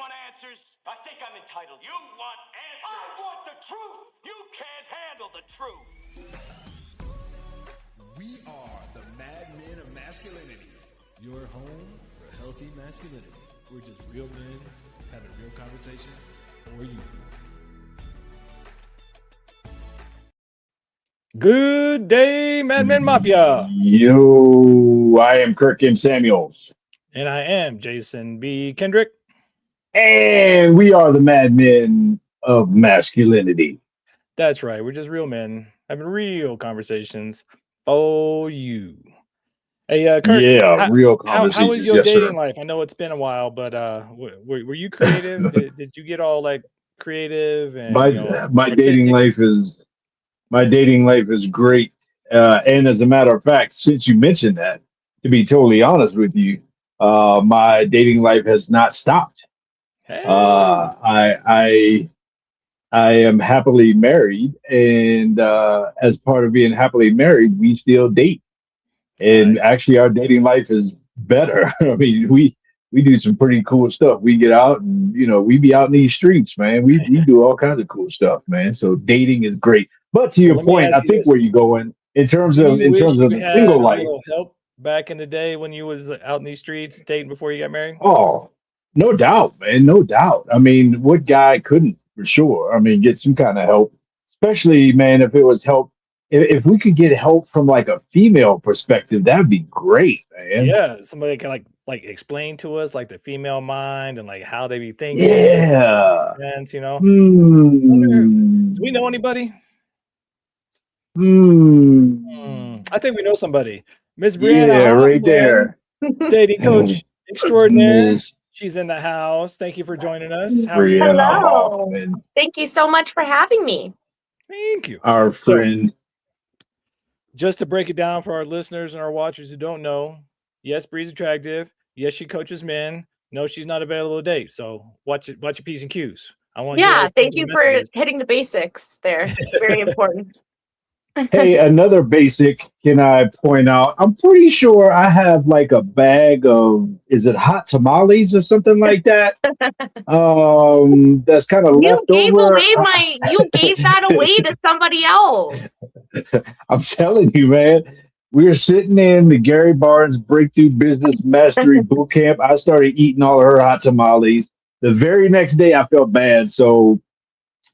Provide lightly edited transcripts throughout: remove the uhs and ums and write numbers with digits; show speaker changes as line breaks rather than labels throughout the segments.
want answers? I think I'm entitled. You want answers? I want the truth. You can't handle the truth.
We are the Mad Men of Masculinity.
Your home for healthy masculinity. We're just real men having real conversations for you.
Good day, Mad Men Mafia.
Yo, I am Kirk M. Samuels.
And I am Jason B. Kendrick.
And we are the Mad Men of Masculinity.
That's right. We're just real men having real conversations for you. Hey, Kirk.
Yeah, real conversations.
How was your
yes,
dating
sir.
life? I know it's been a while, but were you creative? did you get all like creative? And
My dating life is great. And as a matter of fact, since you mentioned that, to be totally honest with you, my dating life has not stopped.
Hey.
I am happily married, and as part of being happily married, we still date. And actually, our dating life is better. I mean, we do some pretty cool stuff. We get out, and we be out in these streets, man. We do all kinds of cool stuff, man. So dating is great. But to your point, I think where you're going in terms of the single life.
Help back in the day when you was out in these streets dating before you got married?
Oh, no doubt, man. No doubt. I mean, what guy couldn't, for sure? I mean, get some kind of help, especially, man, if it was help. If we could get help from like a female perspective, that'd be great, man.
Yeah, somebody can like explain to us like the female mind and like how they be thinking.
Yeah.
Sense, Do
Hmm.
we know anybody?
Hmm.
I think we know somebody. Miss Brianna
Yeah,
Hofmann,
right there.
dating coach extraordinaire. She's in the house. Thank you for joining us.
How are you?
Hello. Thank you so much for having me.
Thank you.
Our friend.
So, just to break it down for our listeners and our watchers who don't know, yes, Bree's attractive. Yes, she coaches men. No, she's not available to date. So watch your P's and Q's.
Thank you for hitting the basics there. It's very important.
Hey, another basic, can I point out? I'm pretty sure I have like a bag of, is it hot tamales or something like that? That's kind of left over.
You gave that away to somebody else.
I'm telling you, man. We were sitting in the Gary Barnes Breakthrough Business Mastery Boot Camp. I started eating all of her hot tamales. The very next day, I felt bad, so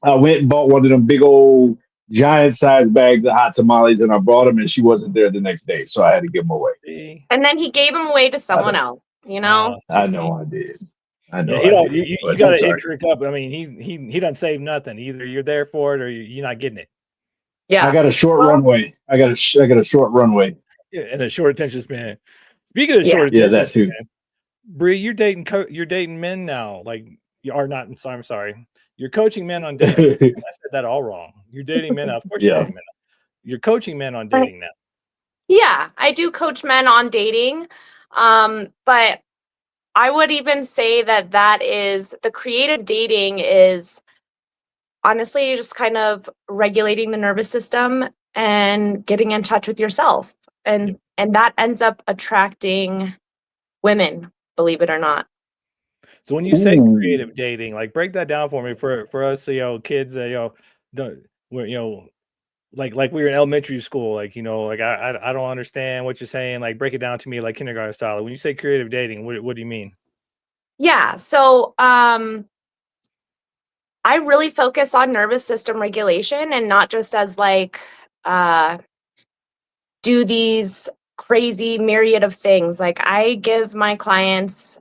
I went and bought one of them big old giant sized bags of hot tamales, and I brought them, and she wasn't there the next day, so I had to give them away.
And then he gave them away to someone else.
I know I did. I know.
Yeah, you got to intrigue up. I mean, he doesn't save nothing. Either you're there for it or you're not getting it.
Yeah,
I got a short runway. I got a short runway.
Yeah, and a short attention span. Speaking of short attention
that too.
span, Bree, you're dating men now. Like you are not. I'm sorry. You're coaching men on dating. I said that all wrong. You're dating men now. Of course, you're dating men. You're coaching men on dating now.
Yeah, I do coach men on dating, but I would even say that is the creative dating is honestly just kind of regulating the nervous system and getting in touch with yourself, and that ends up attracting women, believe it or not.
So when you say creative dating, like break that down for me for us, kids, like we were in elementary school, like I don't understand what you're saying. Like break it down to me like kindergarten style. When you say creative dating, what do you mean?
Yeah, so I really focus on nervous system regulation and not just as like do these crazy myriad of things. Like I give my clients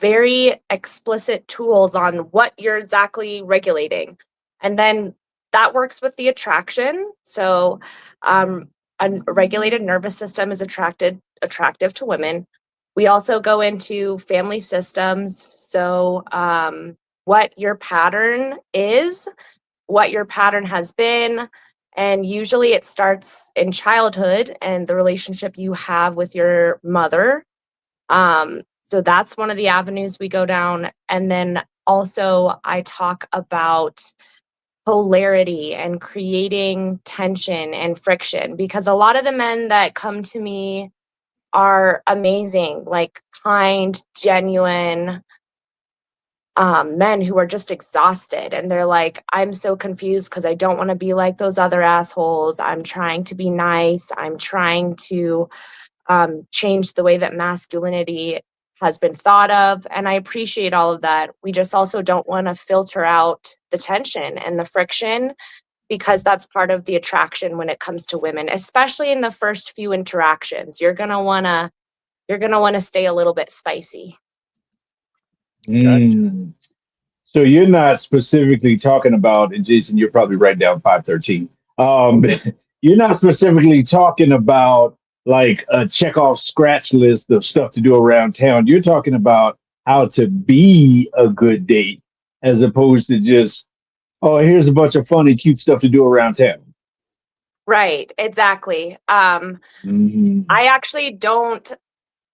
very explicit tools on what you're exactly regulating. And then that works with the attraction. So a regulated nervous system is attractive to women. We also go into family systems. So what your pattern is, what your pattern has been, and usually it starts in childhood and the relationship you have with your mother. So that's one of the avenues we go down. And then also I talk about polarity and creating tension and friction, because a lot of the men that come to me are amazing, like kind, genuine, men who are just exhausted, and they're like, I'm so confused because I don't want to be like those other assholes. I'm trying to be nice. I'm trying to change the way that masculinity has been thought of. And I appreciate all of that. We just also don't want to filter out the tension and the friction, because that's part of the attraction when it comes to women, especially in the first few interactions. You're going to want to stay a little bit spicy.
Mm. So you're not specifically talking about, and Jason, you're probably right down 513. You're not specifically talking about like a check off scratch list of stuff to do around town. You're talking about how to be a good date, as opposed to just, oh, here's a bunch of funny, cute stuff to do around town.
Right, exactly.
Mhm.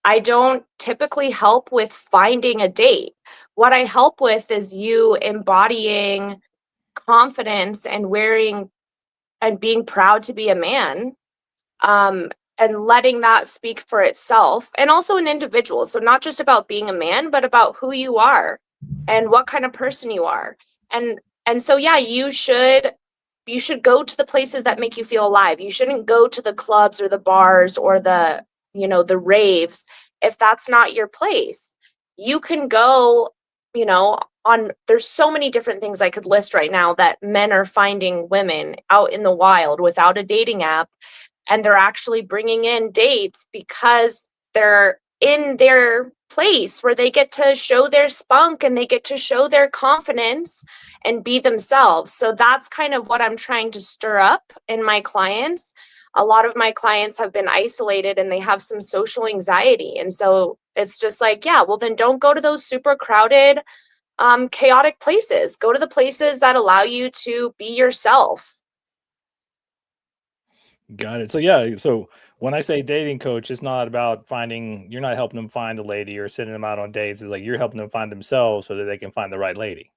I don't typically help with finding a date. What I help with is you embodying confidence and wearing and being proud to be a man, and letting that speak for itself, and also an individual. So not just about being a man, but about who you are and what kind of person you are. And so yeah, you should go to the places that make you feel alive. You shouldn't go to the clubs or the bars or the, the raves if that's not your place. You can go, there's so many different things I could list right now that men are finding women out in the wild without a dating app, and they're actually bringing in dates because they're in their place where they get to show their spunk and they get to show their confidence and be themselves. So that's kind of what I'm trying to stir up in my clients. A lot of my clients have been isolated and they have some social anxiety. And so it's just like, yeah, well, then don't go to those super crowded, chaotic places. Go to the places that allow you to be yourself.
Got it. So yeah, so when I say dating coach, it's not about you're not helping them find a lady or sending them out on dates. It's like you're helping them find themselves so that they can find the right lady.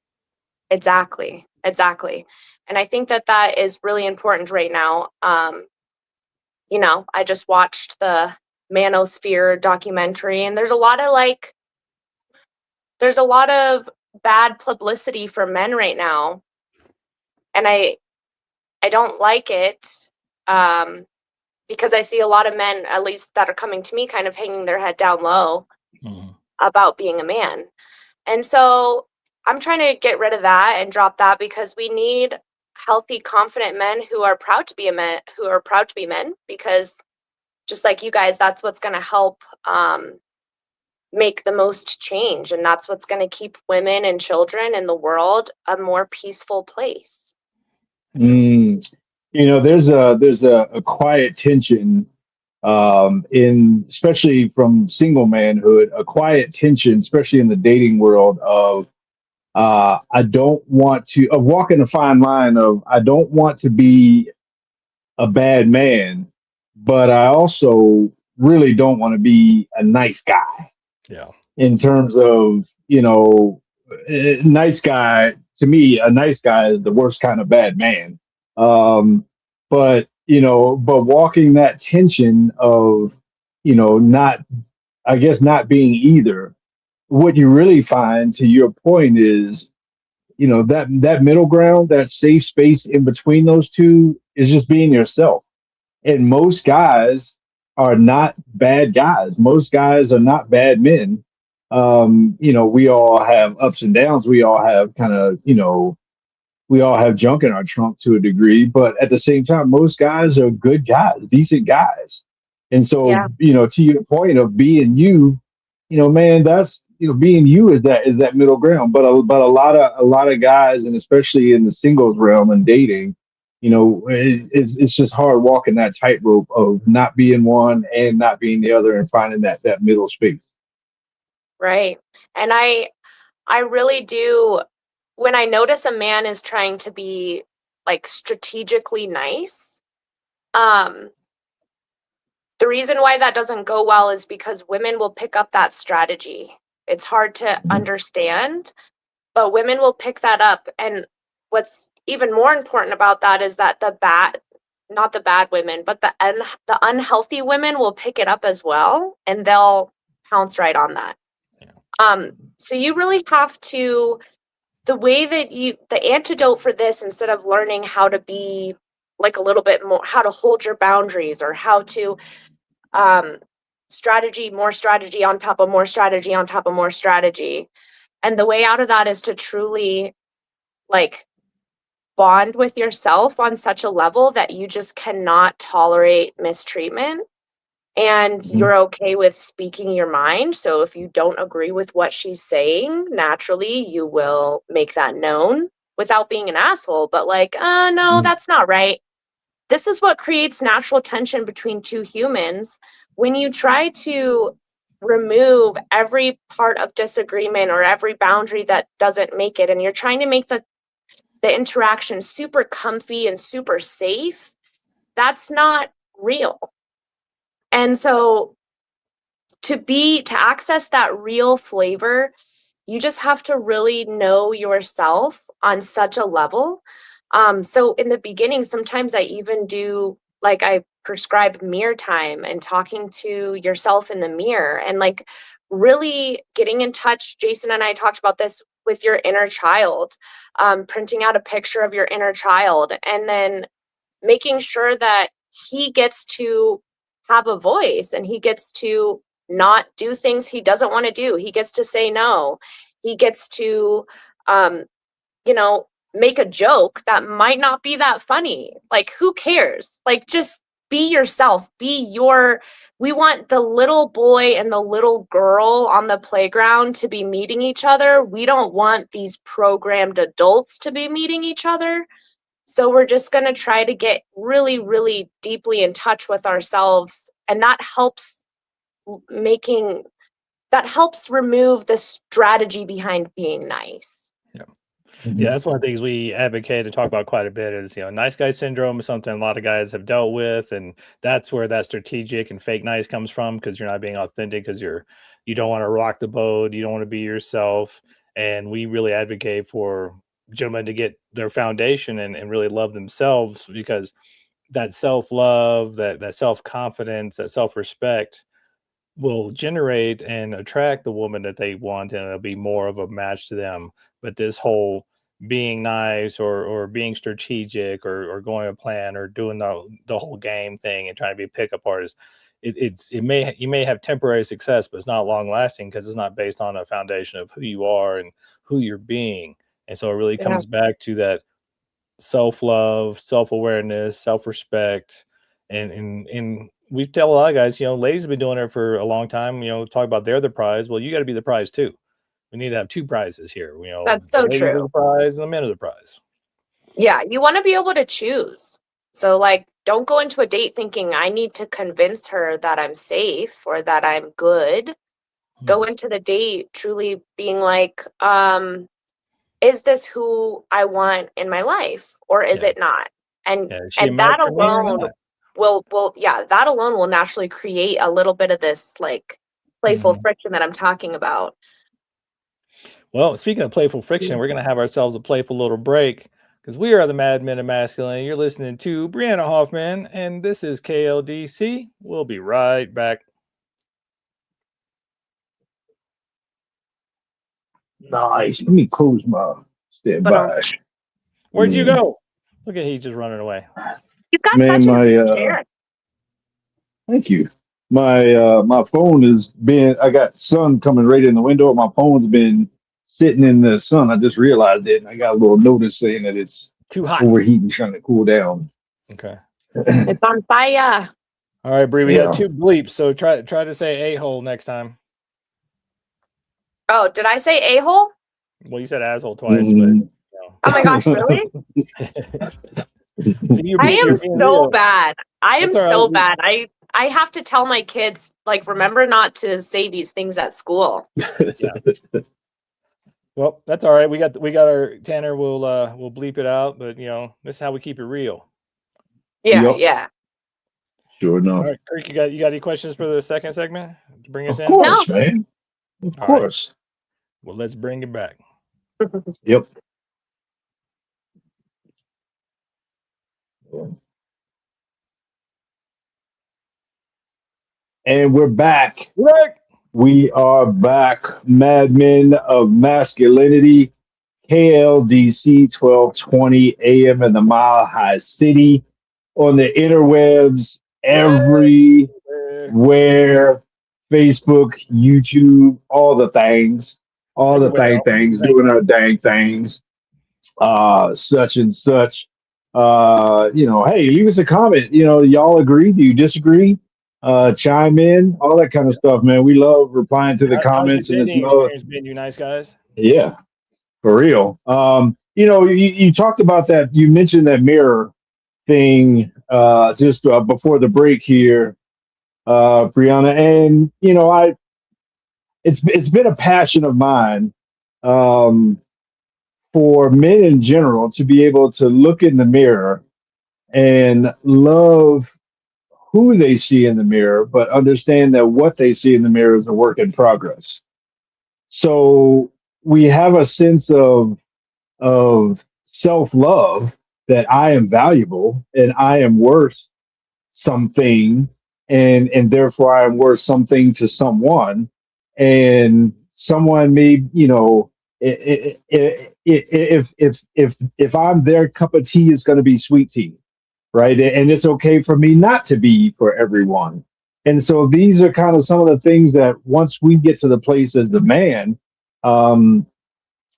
Exactly. And I think that is really important right now. I just watched the Manosphere documentary, and there's a lot of bad publicity for men right now. And I don't like it, because I see a lot of men, at least that are coming to me, kind of hanging their head down low about being a man. And so I'm trying to get rid of that and drop that, because we need healthy, confident men who are proud to be men, because just like you guys, that's what's going to help make the most change. And that's what's going to keep women and children in the world a more peaceful place.
Mm. There's a quiet tension in, especially from single manhood, a quiet tension, especially in the dating world of I don't want to of walking a fine line of I don't want to be a bad man, but I also really don't want to be a nice guy.
Yeah.
In terms of, nice guy, to me, a nice guy is the worst kind of bad man. But walking that tension of, not, I guess, not being either. What you really find, to your point, is, that middle ground, that safe space in between those two is just being yourself. And most guys are not bad guys. Most guys are not bad men. We all have ups and downs. We all have we all have junk in our trunk to a degree, but at the same time, most guys are good guys, decent guys. And so,
Yeah.
To your point of being you, man, that's, being you is that middle ground. But a lot of guys, and especially in the singles realm and dating, it's just hard walking that tightrope of not being one and not being the other, and finding that middle space.
Right. And I really do, when I notice a man is trying to be like strategically nice, the reason why that doesn't go well is because women will pick up that strategy. It's hard to understand, but women will pick that up. And what's even more important about that is that not the bad women, but the unhealthy women will pick it up as well, and they'll pounce right on that.
Yeah.
So you really have to, the way that the antidote for this, instead of learning how to be like a little bit more, how to hold your boundaries, or how to more strategy on top of more strategy on top of more strategy. And the way out of that is to truly like bond with yourself on such a level that you just cannot tolerate mistreatment, and you're okay with speaking your mind. So if you don't agree with what she's saying, naturally you will make that known without being an asshole, but like, no, that's not right. This is what creates natural tension between two humans. When you try to remove every part of disagreement or every boundary that doesn't make it, and you're trying to make the interaction super comfy and super safe, that's not real. And so to access that real flavor, you just have to really know yourself on such a level. So in the beginning, sometimes I even do, like, I prescribe mirror time and talking to yourself in the mirror, and like really getting in touch. Jason and I talked about this with your inner child, printing out a picture of your inner child, and then making sure that he gets to have a voice, and he gets to not do things he doesn't want to do. He gets to say no. He gets to, make a joke that might not be that funny. Like, who cares? Like, just be yourself. We want the little boy and the little girl on the playground to be meeting each other. We don't want these programmed adults to be meeting each other. So we're just going to try to get really, really deeply in touch with ourselves. And that helps remove the strategy behind being nice.
Yeah, that's one of the things we advocate to talk about quite a bit is, nice guy syndrome is something a lot of guys have dealt with. And that's where that strategic and fake nice comes from, because you're not being authentic, because you don't want to rock the boat. You don't want to be yourself. And we really advocate for gentlemen to get their foundation and really love themselves, because that self-love, that self-confidence, that self-respect will generate and attract the woman that they want, and it'll be more of a match to them. But this whole being nice or being strategic or going a plan or doing the whole game thing and trying to be a pickup artist, you may have temporary success, but it's not long lasting, because it's not based on a foundation of who you are and who you're being. And so it really comes back to that self-love, self-awareness, self-respect. And we tell a lot of guys, ladies have been doing it for a long time, talk about they're the prize. Well, you got to be the prize too. We need to have two prizes here.
That's so
the
true.
The prize and the men are the prize.
Yeah, you want to be able to choose. So like, don't go into a date thinking I need to convince her that I'm safe or that I'm good. Go into the date truly being like, is this who I want in my life, or is it not? And that alone that alone will naturally create a little bit of this like playful friction that I'm talking about.
Well, speaking of playful friction, we're going to have ourselves a playful little break, because we are the Mad Men of Masculinity. You're listening to Brianna Hofmann, and this is KLDC. We'll be right back.
Nice. Let me close my standby.
Where'd you go? Look at he's just running away.
You've got such a chair.
Thank you. My phone I got sun coming right in the window. My phone's been sitting in the sun. I just realized it, and I got a little notice saying that it's
too hot,
overheating, trying to cool down.
Okay.
It's on fire.
All right, Bree, we got 2 bleeps, so try to say a-hole next time.
Oh, did I say a-hole?
Well, you said asshole twice, but
Oh my gosh, really? I am so bad. I am so bad. I have to tell my kids, like, remember not to say these things at school.
Well, that's all right. We got our Tanner will bleep it out, but this is how we keep it real.
Yeah.
Sure enough.
All right, Kirk, you got any questions for the second segment to bring us in?
Of course, man. Of course.
Right. Well, let's bring it back.
Yep. And we're back. We are back, Mad Men of Masculinity, KLDC 1220 AM in the Mile High City, on the interwebs, everywhere, Facebook, YouTube, all the
Everywhere.
things, doing our dang things, such and such. Hey, leave us a comment. Y'all agree? Do you disagree? Chime in, all that kind of stuff, man. We love replying to the
How's your
comments, and it's
dating
love.
experience been, you nice guys?
Yeah, for real. You talked about that. You mentioned that mirror thing just before the break here, Brianna, and it's been a passion of mine, um, for men in general to be able to look in the mirror and love who they see in the mirror, but understand that what they see in the mirror is a work in progress. So we have a sense of self love, that I am valuable and I am worth something, and therefore I am worth something to someone, and someone may, if I'm their cup of tea, is going to be sweet tea, right? And it's okay for me not to be for everyone. And so these are kind of some of the things that once we get to the place as the man, um,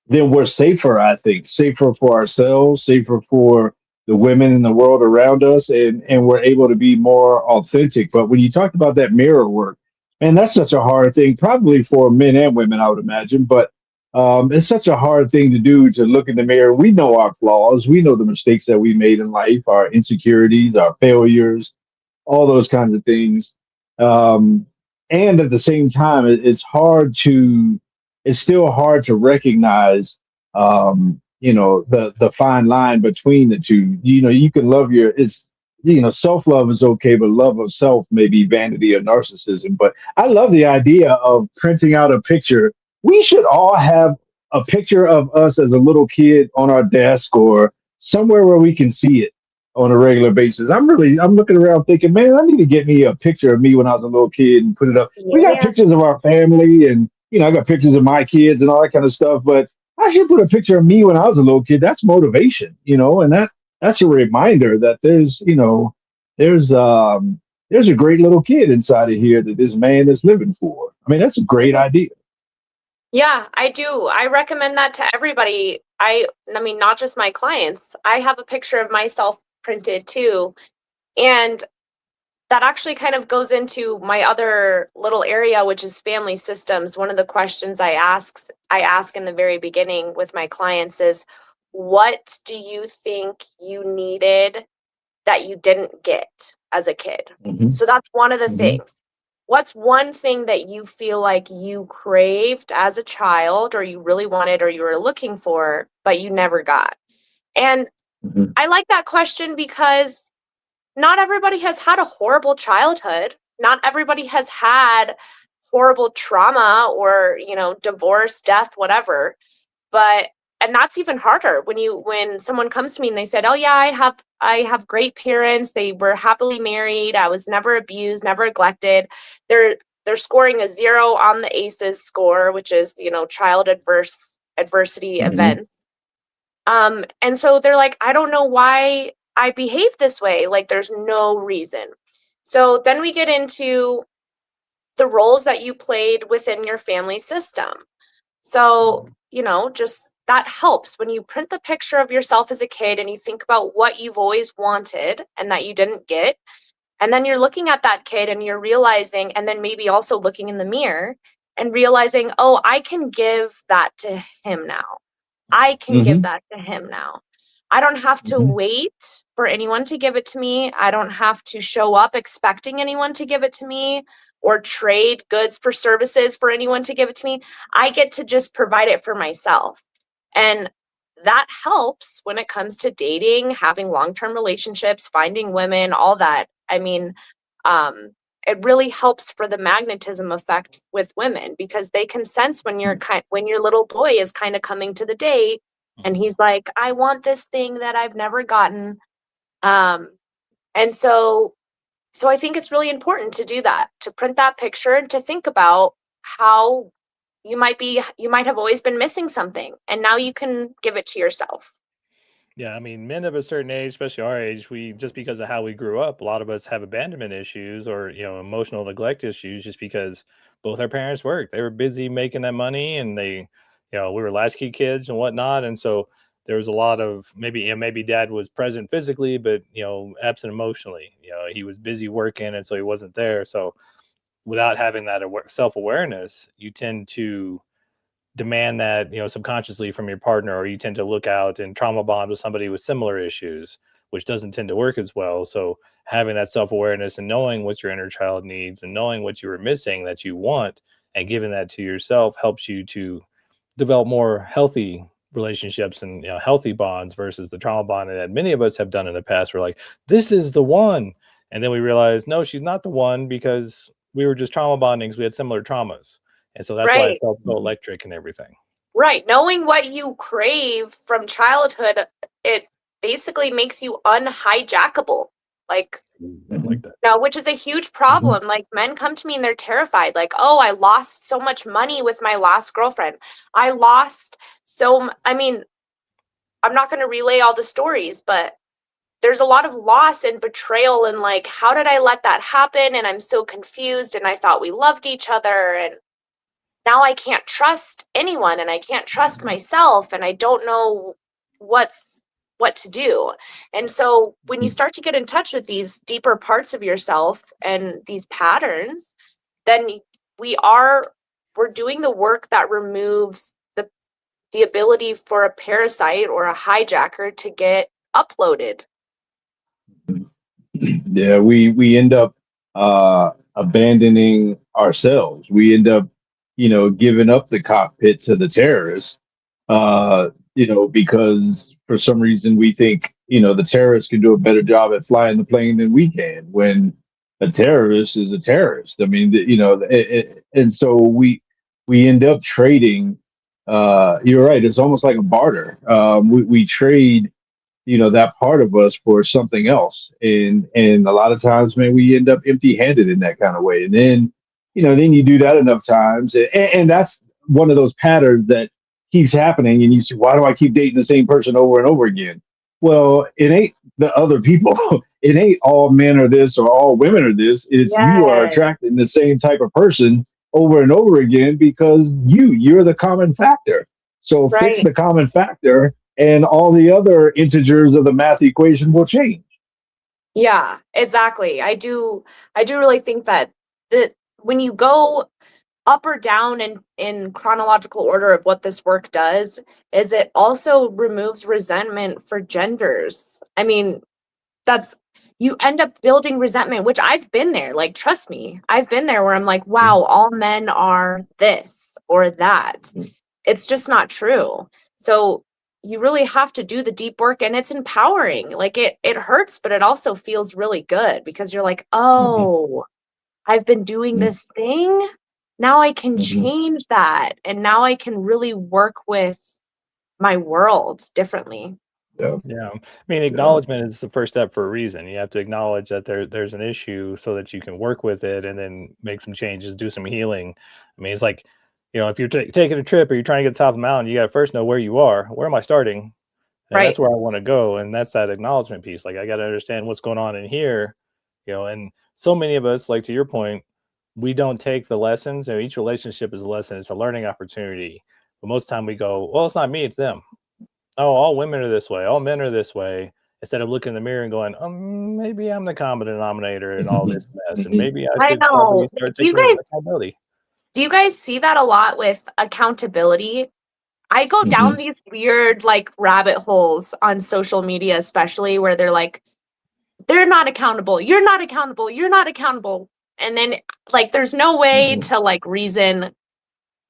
then we're safer, I think, safer for ourselves, safer for the women in the world around us, and we're able to be more authentic. But when you talk about that mirror work, man, that's such a hard thing, probably for men and women, I would imagine. But it's such a hard thing to do, to look in the mirror. We know our flaws, we know the mistakes that we made in life, our insecurities, our failures, all those kinds of things. Um, and at the same time, it's still hard to recognize, the fine line between the two. You can love self love is okay, but love of self may be vanity or narcissism. But I love the idea of printing out a picture. We should all have a picture of us as a little kid on our desk, or somewhere where we can see it on a regular basis. I'm looking around thinking, man, I need to get me a picture of me when I was a little kid and put it up. We got
Yeah.
pictures of our family, and I got pictures of my kids and all that kind of stuff. But I should put a picture of me when I was a little kid. That's motivation, and that's a reminder that there's there's a great little kid inside of here that this man is living for. I mean, that's a great idea.
Yeah, I do. I recommend that to everybody. I mean, not just my clients. I have a picture of myself printed too. And that actually kind of goes into my other little area, which is family systems. One of the questions I ask in the very beginning with my clients is, what do you think you needed that you didn't get as a kid?
Hmm.
So that's one of the
Hmm.
things. What's one thing that you feel like you craved as a child, or you really wanted, or you were looking for, but you never got? And
Hmm.
I like that question because not everybody has had a horrible childhood. Not everybody has had horrible trauma or, divorce, death, whatever. But and that's even harder when someone comes to me and they said, "Oh yeah, I have great parents. They were happily married. I was never abused, never neglected." They're scoring a 0 on the ACEs score, which is, child adversity
Hmm.
events. And so they're like, "I don't know why I behave this way. Like, there's no reason." So then we get into the roles that you played within your family system. So, just that helps when you print the picture of yourself as a kid and you think about what you've always wanted and that you didn't get. And then you're looking at that kid and you're realizing, and then maybe also looking in the mirror and realizing, oh, I can give that to him now. I can give
Hmm.
that to him now. I don't have to
Hmm.
wait for anyone to give it to me. I don't have to show up expecting anyone to give it to me or trade goods for services for anyone to give it to me. I get to just provide it for myself. And that helps when it comes to dating, having long-term relationships, finding women, all that. I mean, um, it really helps for the magnetism effect with women because they can sense when your little boy is kind of coming to the date and he's like, "I want this thing that I've never gotten." Um, and so I think it's really important to do that, to print that picture and to think about how you might have always been missing something, and now you can give it to yourself.
Yeah, I mean, men of a certain age, especially our age, we just because of how we grew up, a lot of us have abandonment issues or, emotional neglect issues just because both our parents worked. They were busy making that money and we were latchkey kids and whatnot. And so there was a lot of maybe dad was present physically, but, absent emotionally. He was busy working and so he wasn't there. So without having that self awareness, you tend to demand that subconsciously from your partner, or you tend to look out and trauma bond with somebody with similar issues, which doesn't tend to work as well. So having that self-awareness and knowing what your inner child needs and knowing what you were missing that you want and giving that to yourself helps you to develop more healthy relationships and healthy bonds versus the trauma bond that many of us have done in the past. We're like, this is the one, and then we realize no, she's not the one because we were just trauma bonding because we had similar traumas. And so that's why it
Right.
felt so electric and everything.
Right. Knowing what you crave from childhood, it basically makes you unhijackable. Like,
I like that.
now, which is a huge problem. Like, men come to me and they're terrified. Like, oh, I lost so much money with my last girlfriend. I lost I mean, I'm not going to relay all the stories, but there's a lot of loss and betrayal and like, how did I let that happen? And I'm so confused and I thought we loved each other. And now I can't trust anyone and I can't trust myself and I don't know what to do. And so when you start to get in touch with these deeper parts of yourself and these patterns, then we're doing the work that removes the ability for a parasite or a hijacker to get uploaded.
Yeah, we end up abandoning ourselves. We end up, giving up the cockpit to the terrorists. Because for some reason we think, the terrorists can do a better job at flying the plane than we can. When a terrorist is a terrorist. I mean, and so we end up trading. You're right. It's almost like a barter. We trade that part of us for something else, and a lot of times, man, we end up empty handed in that kind of way. And then you do that enough times, and that's one of those patterns that keeps happening. And you say, why do I keep dating the same person over and over again? Well, it ain't the other people. It ain't all men are this or all women are this. It's you are
Yes.
attracting the same type of person over and over again because you're the common factor. So fix
Right.
the common factor and all the other integers of the math equation will change.
Yeah, exactly. I do really think that when you go up or down in chronological order of what this work does, is it also removes resentment for genders. I mean, you end up building resentment, which I've been there. Like, trust me, I've been there where I'm like, wow, all men are this or that. It's just not true. So you really have to do the deep work, and it's empowering. Like, it hurts, but it also feels really good because you're like, oh, I've been doing this thing. Now I can change that. And now I can really work with my world differently.
Yeah.
Yeah. I mean, acknowledgement is the first step for a reason. You have to acknowledge that there's an issue so that you can work with it and then make some changes, do some healing. I mean, it's like, if you're taking a trip or you're trying to get to the top of the mountain, you got to first know where you are. Where am I starting? And
Right.
that's where I want to go. And that's that acknowledgement piece. Like, I got to understand what's going on in here, and so many of us, like to your point, we don't take the lessons. Each relationship is a lesson. It's a learning opportunity. But most of the time we go, well, it's not me, it's them. Oh, all women are this way, all men are this way, instead of looking in the mirror and going, maybe I'm the common denominator in all this mess, and maybe I
I
should probably
know.
start taking accountability.
Do you guys see that a lot with accountability? I go down these weird like rabbit holes on social media, especially where they're like, they're not accountable. You're not accountable. You're not accountable. And then like, there's no way to like reason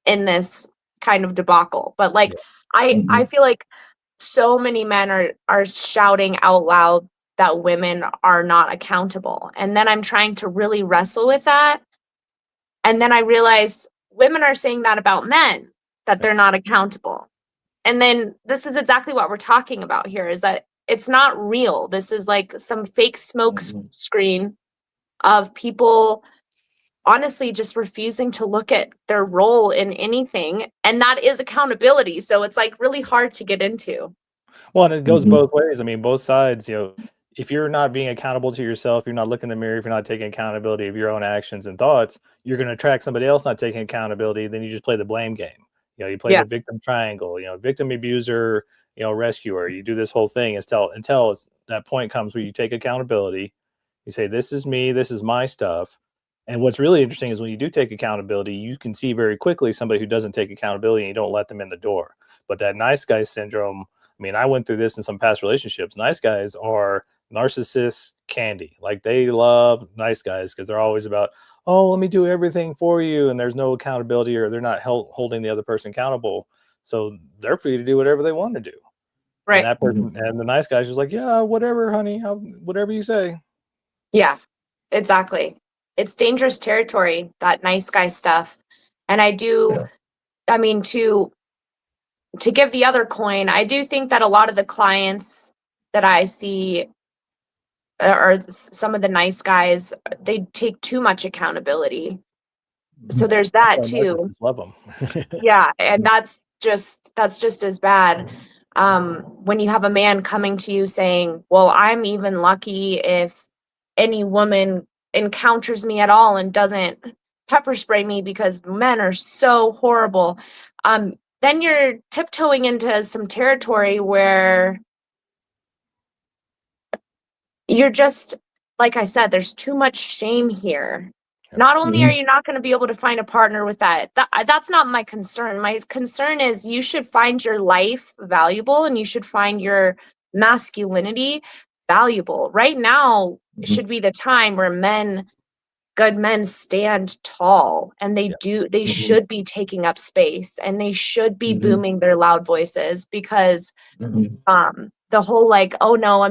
in this kind of debacle. But like, I feel like so many men are shouting out loud that women are not accountable. And then I'm trying to really wrestle with that. And then I realize women are saying that about men, that they're not accountable. And then this is exactly what we're talking about here, is that it's not real. This is like some fake smoke screen of people honestly just refusing to look at their role in anything. And that is accountability. So it's like really hard to get into.
Well, and it goes
Mhm.
both ways. I mean, both sides, if you're not being accountable to yourself, you're not looking in the mirror, if you're not taking accountability of your own actions and thoughts, you're going to attract somebody else not taking accountability. Then you just play the blame game. You play
Yeah.
the victim triangle, victim abuser, rescuer. You do this whole thing until that point comes where you take accountability. You say, this is me, this is my stuff. And what's really interesting is when you do take accountability, you can see very quickly somebody who doesn't take accountability and you don't let them in the door. But that nice guy syndrome, I mean, I went through this in some past relationships. Nice guys are narcissists candy. Like, they love nice guys because they're always about, oh, let me do everything for you. And there's no accountability, or they're not holding the other person accountable. So they're free to do whatever they want to do.
Right.
And that person, and the nice guy's just like, yeah, whatever, honey, whatever you say.
Yeah, exactly. It's dangerous territory, that nice guy stuff. And I mean, to give the other coin, I do think that a lot of the clients that I see or some of the nice guys, they take too much accountability. So there's that too.
Love them.
Yeah, and that's just as bad. When you have a man coming to you saying, well, I'm even lucky if any woman encounters me at all and doesn't pepper spray me because men are so horrible. Then you're tiptoeing into some territory where you're just, like I said, there's too much shame here. Not only are you not going to be able to find a partner with that's not my concern. My concern is you should find your life valuable and you should find your masculinity valuable. Right now should be the time where good men stand tall, and they should be taking up space, and they should be booming their loud voices, because the whole like, oh no,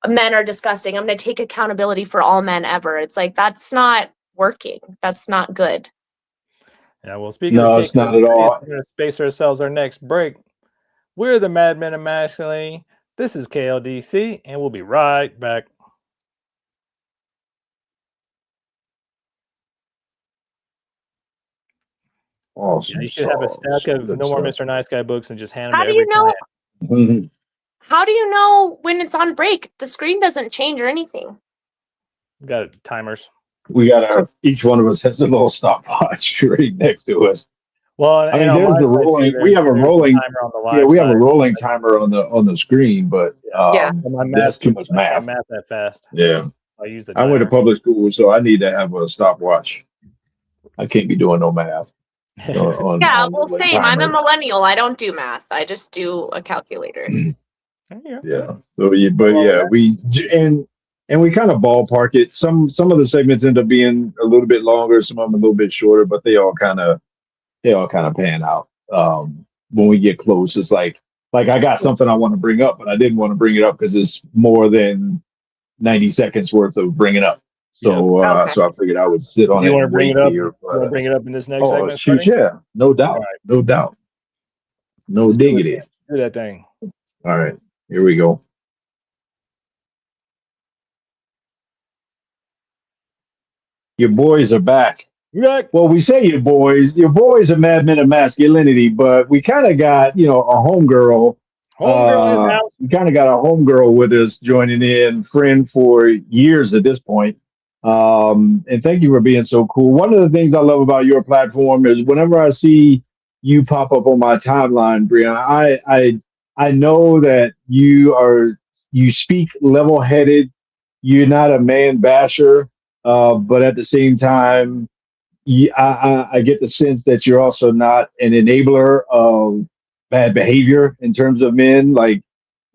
men are disgusting, I'm going to take accountability for all men ever. It's like, that's not working. That's not good.
Yeah, well, speaking of
it's not at all.
We're going to space ourselves our next break. We're the Mad Men of Masculinity. This is KLDC, and we'll be right back.
Awesome.
Yeah, you should have a stack of No More Mr. Nice Guy books and just hand them to every client.
How do you know when it's on break? The screen doesn't change or anything.
We've got timers.
We got each one of us has a little stopwatch right next to us.
Well,
I mean, there's the rolling. We have a rolling timer on the live. Yeah, we have a rolling timer on the screen, but that's too much math.
I math that fast.
Yeah,
I use the.
I went to public school, so I need to have a stopwatch. I can't be doing no math.
Same. I'm a millennial. I don't do math. I just do a calculator.
Yeah. So, we kind of ballpark it. Some of the segments end up being a little bit longer, some of them a little bit shorter, but they all kind of pan out. When we get close, it's like I got something I want to bring up, but I didn't want to bring it up because it's more than 90 seconds worth of bringing up. So, so I figured I would sit on it.
You want to bring it up? You want to bring it up in this next segment?
Shoot, yeah, no doubt, no doubt, no diggity.
Do that thing.
All right, here we go. Your boys are back. Well, we say your boys are Mad Men of Masculinity, but we kind of got, a homegirl.
Homegirl is out.
We kind of got a homegirl with us joining in, friend for years at this point. And thank you for being so cool. One of the things I love about your platform is whenever I see you pop up on my timeline, Brianna, I know that you speak level-headed. You're not a man basher, but at the same time, I get the sense that you're also not an enabler of bad behavior in terms of men. Like,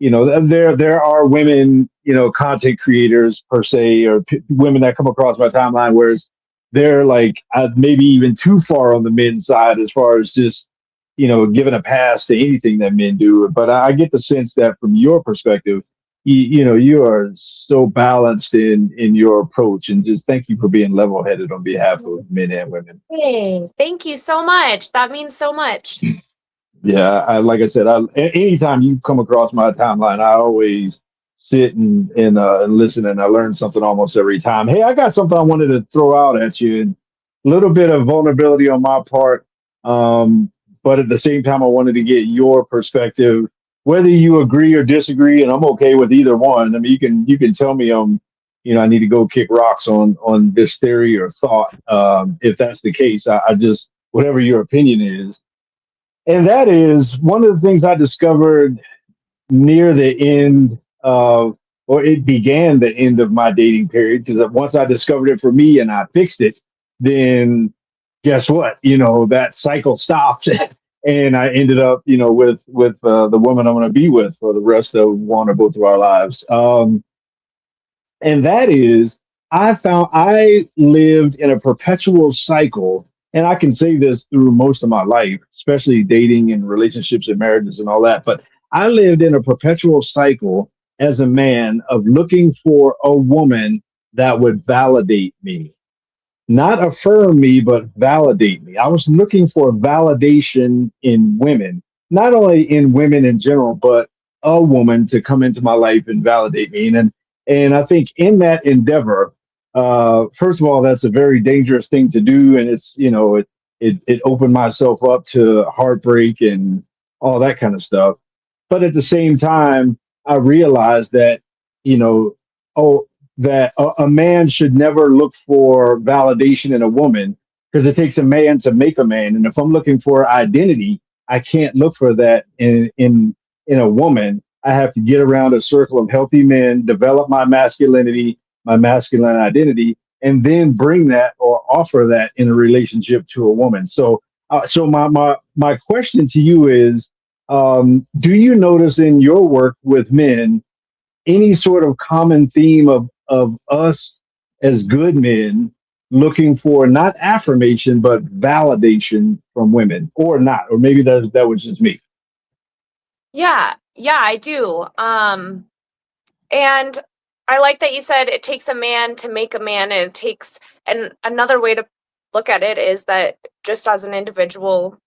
there are women, content creators per se, or women that come across my timeline, whereas they're like maybe even too far on the men's side as far as just, giving a pass to anything that men do. But I get the sense that from your perspective, you are so balanced in your approach, and just thank you for being level-headed on behalf of men and women.
Hey, thank you so much. That means so much.
Yeah, like I said, anytime you come across my timeline, I always sit and listen, and I learn something almost every time. Hey, I got something I wanted to throw out at you. And a little bit of vulnerability on my part, um, but at the same time, I wanted to get your perspective, whether you agree or disagree, and I'm okay with either one. I mean, you can tell me I need to go kick rocks on this theory or thought. If that's the case, I just whatever your opinion is, and that is one of the things I discovered near the end of, or it began the end of my dating period, because once I discovered it for me and I fixed it, then guess what? That cycle stopped, and I ended up, with the woman I'm going to be with for the rest of one or both of our lives. And that is, I found I lived in a perpetual cycle, and I can say this through most of my life, especially dating and relationships and marriages and all that. But I lived in a perpetual cycle as a man of looking for a woman that would validate me, not affirm me, but validate me. I was looking for validation in women, not only in women in general, but a woman to come into my life and validate me. And I think in that endeavor, first of all, that's a very dangerous thing to do, and it opened myself up to heartbreak and all that kind of stuff. But at the same time, I realized that you know, oh, that a man should never look for validation in a woman, because it takes a man to make a man. And if I'm looking for identity, I can't look for that in a woman. I have to get around a circle of healthy men, develop my masculinity, my masculine identity, and then bring that or offer that in a relationship to a woman. So my question to you is, do you notice in your work with men any sort of common theme of us as good men looking for not affirmation but validation from women, or not, or maybe that was just me?
Yeah, I do. And I like that you said it takes a man to make a man, and and another way to look at it is that just as an individual,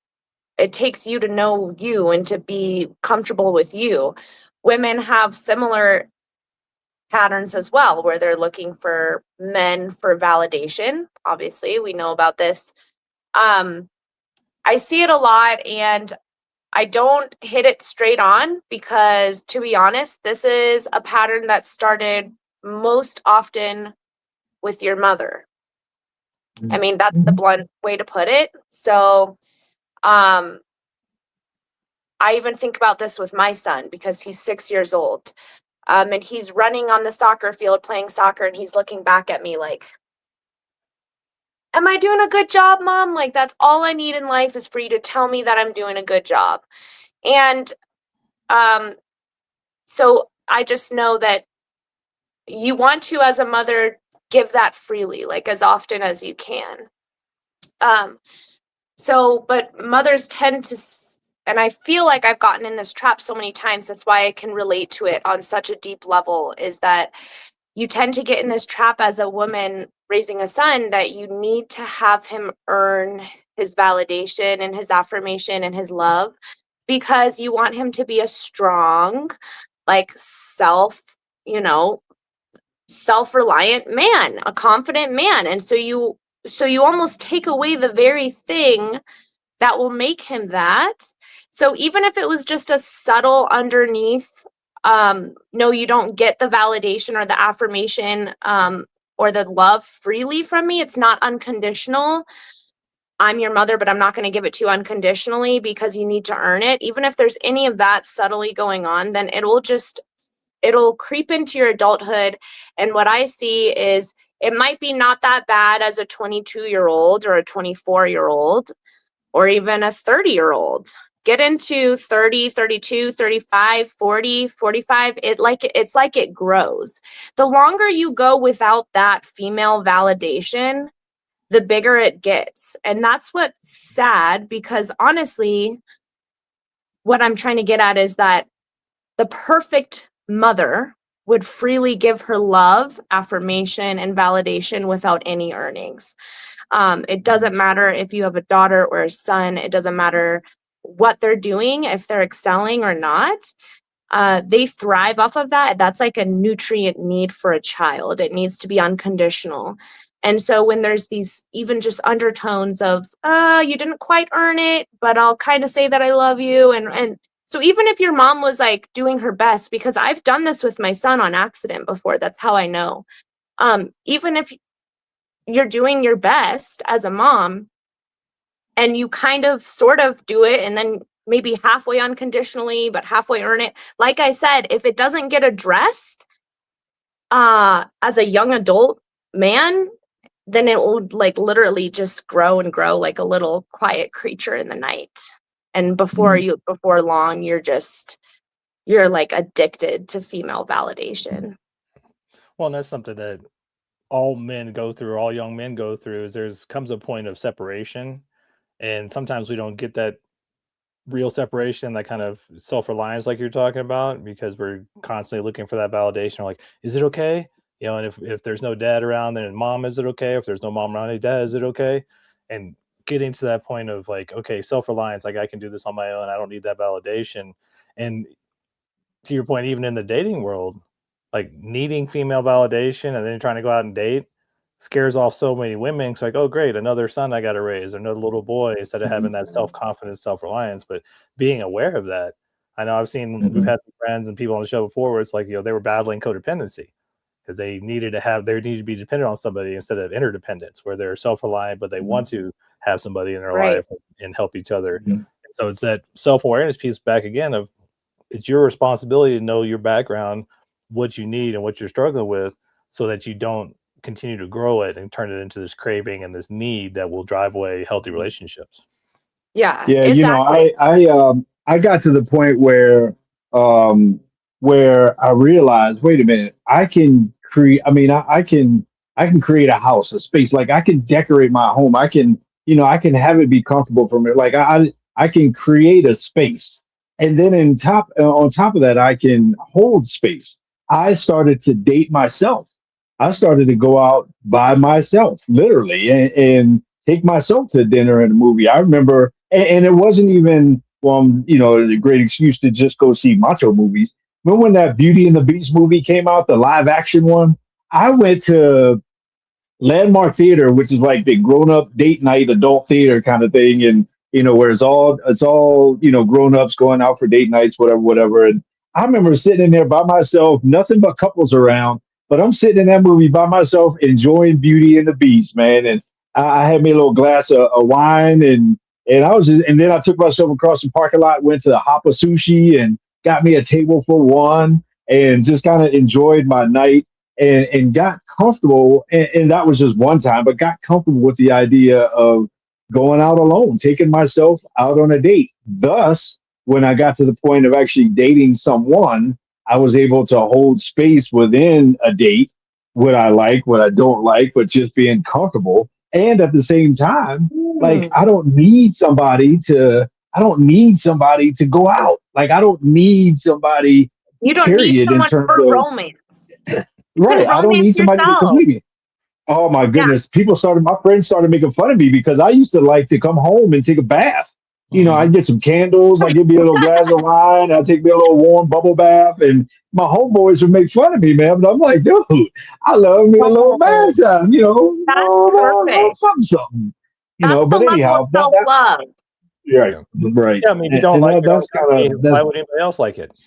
it takes you to know you and to be comfortable with you. Women have similar patterns as well, where they're looking for men for validation. Obviously, we know about this. Um, I see it a lot, and I don't hit it straight on because, to be honest, this is a pattern that started most often with your mother. I mean, that's the blunt way to put it. So, I even think about this with my son because he's 6 years old. And he's running on the soccer field playing soccer, and he's looking back at me like, am I doing a good job, Mom? Like, that's all I need in life is for you to tell me that I'm doing a good job. And um, so I just know that you want to, as a mother, give that freely, like as often as you can. But mothers tend to, and I feel like I've gotten in this trap so many times, that's why I can relate to it on such a deep level, is that you tend to get in this trap as a woman raising a son that you need to have him earn his validation and his affirmation and his love, because you want him to be a strong, like self-reliant man, a confident man. And so you almost take away the very thing that will make him that. So even if it was just a subtle underneath, no, you don't get the validation or the affirmation, or the love freely from me. It's not unconditional. I'm your mother, but I'm not going to give it to you unconditionally because you need to earn it. Even if there's any of that subtly going on, then it'll creep into your adulthood. And what I see is it might be not that bad as a 22-year-old or a 24-year-old or even a 30-year-old. Get into 30, 32, 35, 40, 45. It's like it grows. The longer you go without that female validation, the bigger it gets. And that's what's sad, because honestly, what I'm trying to get at is that the perfect mother would freely give her love, affirmation, and validation without any earnings. It doesn't matter if you have a daughter or a son. It doesn't matter what they're doing, if they're excelling or not. they thrive off of that. That's like a nutrient need for a child. It needs to be unconditional. And so when there's these even just undertones of, you didn't quite earn it, but I'll kind of say that I love you. And so even if your mom was like doing her best, because I've done this with my son on accident before, that's how I know. Even if you're doing your best as a mom and you kind of sort of do it and then maybe halfway unconditionally, but halfway earn it. Like I said, if it doesn't get addressed as a young adult man, then it will like literally just grow and grow like a little quiet creature in the night. And before long, you're like addicted to female validation.
Well, and that's something that all men go through, all young men go through, is comes a point of separation. And sometimes we don't get that real separation, that kind of self-reliance like you're talking about, because we're constantly looking for that validation. Like, is it okay? You know, and if there's no dad around, then mom, is it okay? If there's no mom around, hey, dad, is it okay? And getting to that point of like, okay, self-reliance, like I can do this on my own. I don't need that validation. And to your point, even in the dating world, like needing female validation and then trying to go out and date scares off so many women. It's like, oh, great, another son I got to raise, another little boy, instead of having that self-confidence, self-reliance. But being aware of that, I know I've seen, we've had some friends and people on the show before where it's like, you know, they were battling codependency because they needed to be dependent on somebody instead of interdependence, where they're self-reliant, but they want to have somebody in their life and help each other. So it's that self-awareness piece back again of, it's your responsibility to know your background, what you need and what you're struggling with, so that you don't continue to grow it and turn it into this craving and this need that will drive away healthy relationships.
Yeah,
you know, I got to the point where I realized, wait a minute, I can create. I mean, I can create a house, a space. Like I can decorate my home. I can, you know, I can have it be comfortable for me. Like I can create a space, and then on top of that, I can hold space. I started to date myself. I started to go out by myself, literally, and take myself to dinner and a movie. I remember, and it wasn't even, you know, a great excuse to just go see macho movies. Remember when that Beauty and the Beast movie came out, the live action one? I went to Landmark Theater, which is like the grown up date night adult theater kind of thing, and you know where it's all you know grown ups going out for date nights, whatever. And I remember sitting in there by myself, nothing but couples around, but I'm sitting in that movie by myself, enjoying Beauty and the Beast, man. And I had me a little glass of wine, and I was just, and then I took myself across the parking lot, went to the Hapa Sushi, and got me a table for one, and just kind of enjoyed my night and got comfortable. And that was just one time, but got comfortable with the idea of going out alone, taking myself out on a date. Thus, when I got to the point of actually dating someone, I was able to hold space within a date, what I like, what I don't like, but just being comfortable. And at the same time, like I don't need somebody to go out. Like I don't need somebody,
you don't need
period, in
someone
terms
for
of
romance.
right. I don't need somebody to
yourself.
complete me. Oh my goodness. My friends started making fun of me because I used to like to come home and take a bath. You know, I'd get some candles, I'd give me a little glass of wine, I'd take me a little warm bubble bath, and my homeboys would make fun of me, man. But I'm like, dude, I love me a little bath time, you know.
That's perfect.
Something. You
That's
know, but
the level
anyhow,
of self-love.
right, right.
Yeah, I mean, you don't
And
like
that's kind of
why would anybody else like it?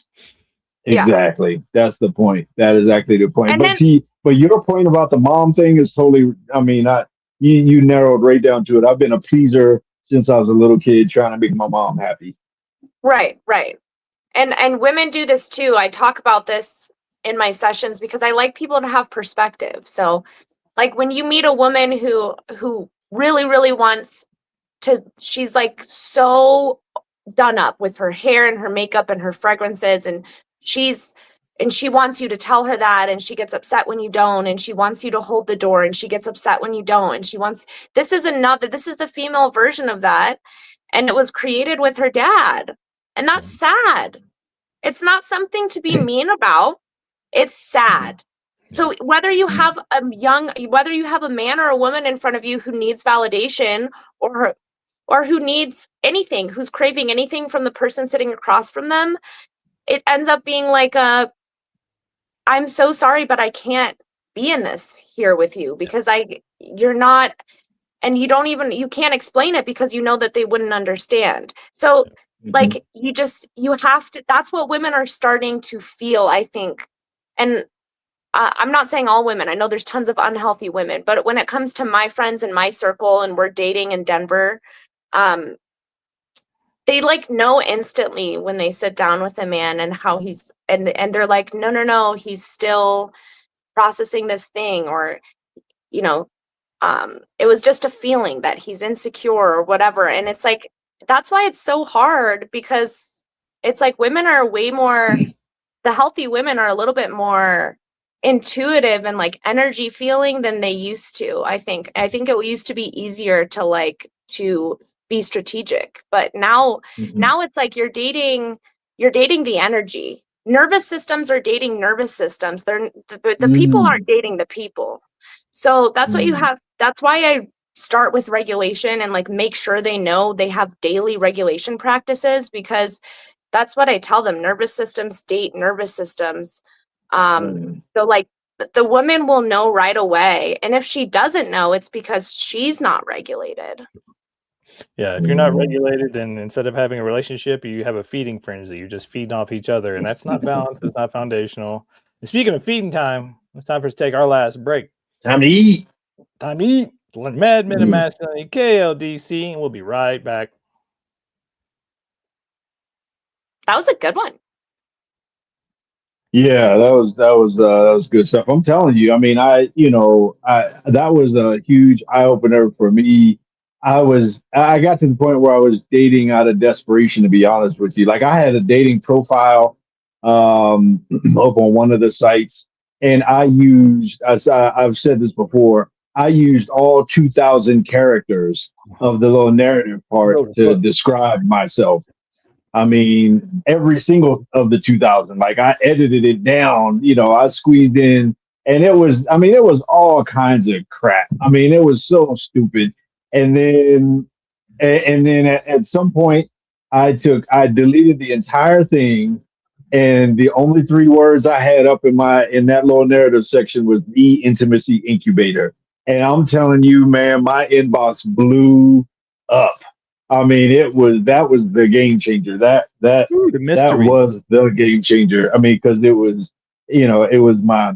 exactly. That's the point. That is exactly the point.
And
But
then,
but your point about the mom thing is totally. I mean, you narrowed right down to it. I've been a pleaser since I was a little kid, trying to make my mom happy.
right. And women do this too. I talk about this in my sessions because I like people to have perspective. So like when you meet a woman who really, really wants to, she's like so done up with her hair and her makeup and her fragrances, and she wants you to tell her that, and she gets upset when you don't, and she wants you to hold the door, and she gets upset when you don't, and this is the female version of that, and it was created with her dad, and that's sad. It's not something to be mean about. It's sad. So whether you have a man or a woman in front of you who needs validation, or who needs anything, who's craving anything from the person sitting across from them, it ends up being like I'm so sorry, but I can't be in this here with you because you're not, and you can't explain it because you know that they wouldn't understand. So like you have to, that's what women are starting to feel, I think. And I'm not saying all women, I know there's tons of unhealthy women, but when it comes to my friends in my circle and we're dating in Denver, they like know instantly when they sit down with a man and how he's, and they're like, no, he's still processing this thing, or, you know, it was just a feeling that he's insecure or whatever. And it's like, that's why it's so hard, because it's like women are way more, the healthy women are a little bit more intuitive and like energy feeling than they used to. I think it used to be easier to be strategic, but now it's like you're dating the energy. Nervous systems are dating nervous systems. The people aren't dating the people. So that's what you have. That's why I start with regulation and like make sure they know they have daily regulation practices, because that's what I tell them. Nervous systems date nervous systems. So like the woman will know right away. And if she doesn't know, it's because she's not regulated.
Yeah, if you're not regulated, then instead of having a relationship, you have a feeding frenzy. You're just feeding off each other, and that's not balanced. It's not foundational. And speaking of feeding time, it's time for us to take our last break.
Time to eat.
Time to eat. Mad Men of Masculinity, KLDC, and we'll be right back.
That was a good one.
Yeah, that was good stuff. I'm telling you, I mean, that was a huge eye opener for me. I got to the point where I was dating out of desperation, to be honest with you. Like I had a dating profile up on one of the sites, and I used, as I've said this before, I used all 2,000 characters of the little narrative part to describe myself. I mean, every single of the 2000, like I edited it down, I squeezed in, and it was all kinds of crap. I mean, it was so stupid. And then, at some point, I deleted the entire thing. And the only 3 words I had up in that little narrative section was the intimacy incubator. And I'm telling you, man, my inbox blew up. I mean, that was the game changer. That was the game changer. I mean, because it was my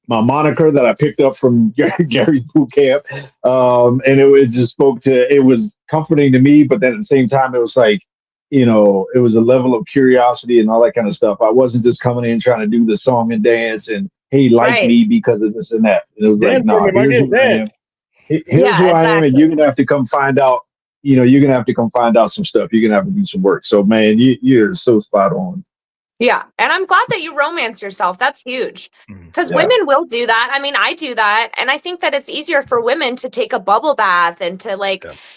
moniker that I picked up from Gary Bootcamp, and it just it was comforting to me. But then at the same time, it was like, it was a level of curiosity and all that kind of stuff. I wasn't just coming in trying to do the song and dance and hey, like me because of this and that. And it was like, no, here's who I am. Here's who I am, and you're gonna have to come find out. You're gonna have to come find out some stuff. You're gonna have to do some work. So, man, you're so spot on.
Yeah, and I'm glad that you romance yourself. That's huge, because women will do that. I mean, I do that, and I think that it's easier for women to take a bubble bath and to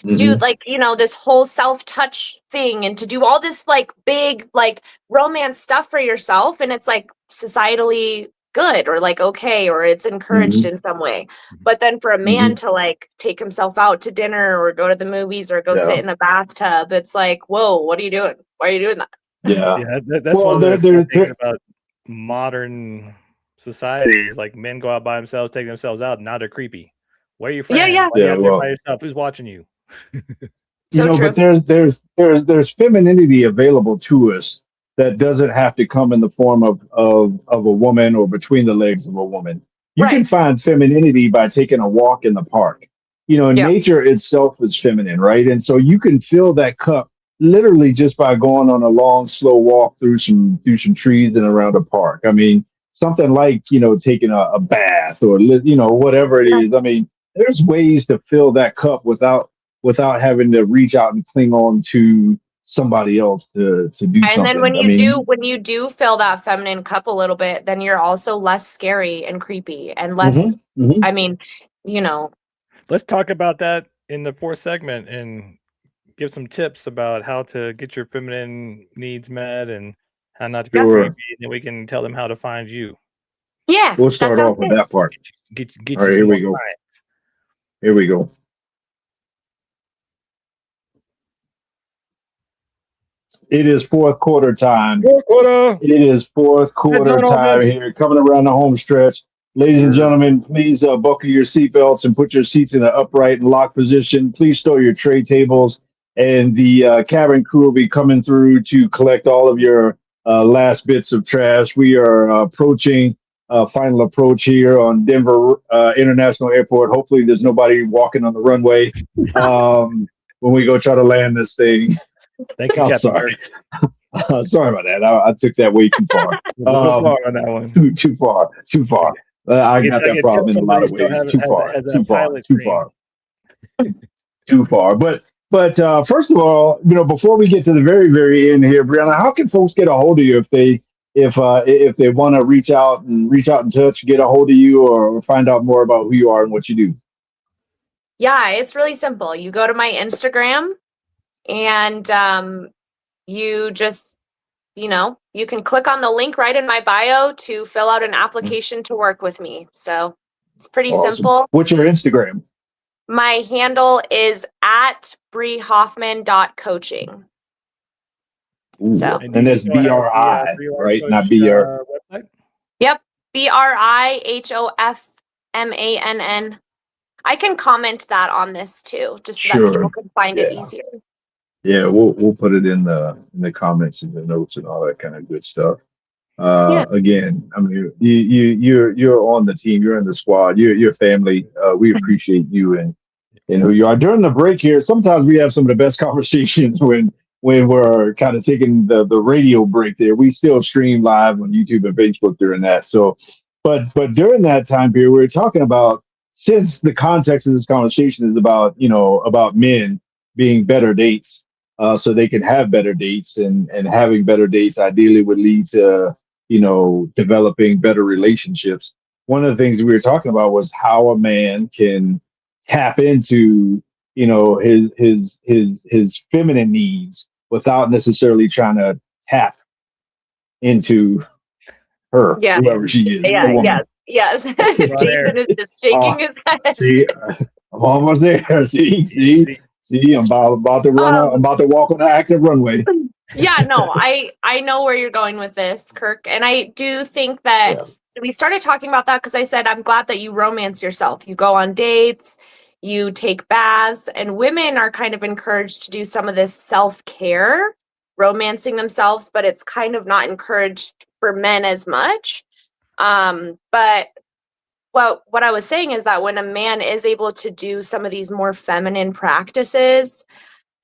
do this whole self-touch thing and to do all this like big like romance stuff for yourself, and it's like societally good or like okay, or it's encouraged in some way. But then for a man to like take himself out to dinner or go to the movies or go sit in a bathtub, it's like, whoa, what are you doing? Why are you doing that?
Yeah, that's one of the things about modern societies. Like men go out by themselves, take themselves out, now they're creepy. Where are your friends?
Yeah.
Why are you out there by yourself? Who's watching you?
True.
But there's femininity available to us that doesn't have to come in the form of a woman or between the legs of a woman. You can find femininity by taking a walk in the park. Nature itself is feminine, right? And so you can fill that cup literally just by going on a long, slow walk through some trees and around a park. I mean, something like, taking a bath or, whatever it is. I mean, there's ways to fill that cup without having to reach out and cling on to somebody else to do something.
And then when you do fill that feminine cup a little bit, then you're also less scary and creepy and less, I mean,
Let's talk about that in the 4th segment and give some tips about how to get your feminine needs met and how not to be creepy, and then we can tell them how to find you.
Yeah,
we'll start off with that part.
Get
all right, here we go. Here we go. It is fourth quarter time.
Fourth quarter.
It is fourth quarter
Heads on
time
offense.
here, coming around the home stretch. Ladies and gentlemen, please buckle your seatbelts and put your seats in an upright and locked position. Please store your tray tables, and the cabin crew will be coming through to collect all of your last bits of trash. We are approaching final approach here on Denver International Airport. Hopefully, there's nobody walking on the runway when we go try to land this thing.
Thank you,
I'm
Captain
sorry. Sorry about that. I took that way too far.
On that one.
Too far. I got that problem in a lot of ways. Too far. But first of all, before we get to the very, very end here, Brianna, how can folks get a hold of you if they want to reach out and touch, get a hold of you, or find out more about who you are and what you do?
Yeah, it's really simple. You go to my Instagram and you just, you can click on the link right in my bio to fill out an application to work with me. So it's pretty simple.
What's your Instagram?
My handle is at brihoffman.coaching. So,
and that's BRI, right? Not BR.
Website? Yep. BRIHOFMANN. I can comment that on this too, just so that people can find it easier.
Yeah, we'll put it in the comments and the notes and all that kind of good stuff. Again, I mean, you're on the team, you're in the squad, you're family. We appreciate you and who you are. During the break here, sometimes we have some of the best conversations when we're kind of taking the radio break there. We still stream live on YouTube and Facebook during that. So, but during that time period, we were talking about, since the context of this conversation is about men being better dates. So they can have better dates, and having better dates ideally would lead to, developing better relationships. One of the things that we were talking about was how a man can tap into, his feminine needs without necessarily trying to tap into her, whoever she is.
Yes. Jason is just shaking his head.
See, I'm almost there. See, I'm about to run. I'm about to walk on the active runway.
Yeah, no, I know where you're going with this, Kirk, and I do think that we started talking about that because I said I'm glad that you romance yourself. You go on dates, you take baths, and women are kind of encouraged to do some of this self-care, romancing themselves, but it's kind of not encouraged for men as much. But what I was saying is that when a man is able to do some of these more feminine practices,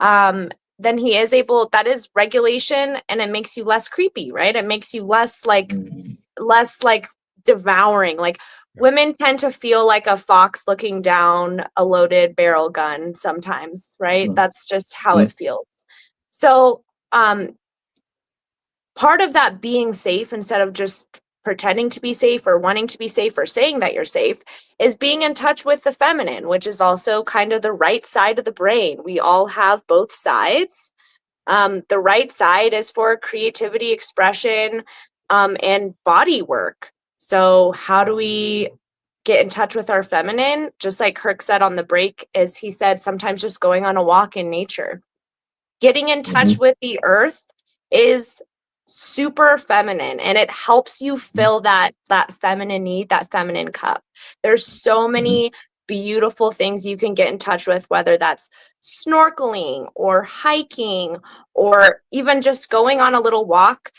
then he is able, that is regulation, and it makes you less creepy, right? It makes you less like devouring. Like women tend to feel like a fox looking down a loaded barrel gun sometimes, right? That's just how it feels. So, part of that being safe, instead of just pretending to be safe or wanting to be safe or saying that you're safe, is being in touch with the feminine, which is also kind of the right side of the brain. We all have both sides. The right side is for creativity, expression, and body work. So how do we get in touch with our feminine? Just like Kirk said on the break, is he said sometimes just going on a walk in nature. Getting in touch with the earth is super feminine, and it helps you fill that feminine need, that feminine cup. There's so many beautiful things you can get in touch with, whether that's snorkeling or hiking or even just going on a little walk.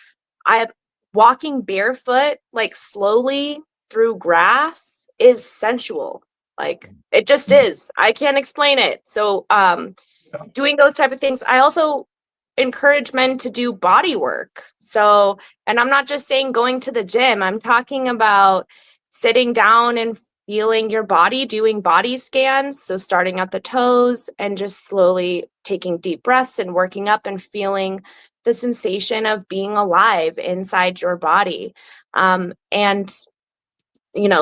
Walking barefoot, like slowly through grass, is sensual. Like it just is. I can't explain it. So doing those type of things. I also encourage men to do body work. So, and I'm not just saying going to the gym. I'm talking about sitting down and feeling your body, doing body scans. So starting at the toes and just slowly taking deep breaths and working up and feeling the sensation of being alive inside your body. And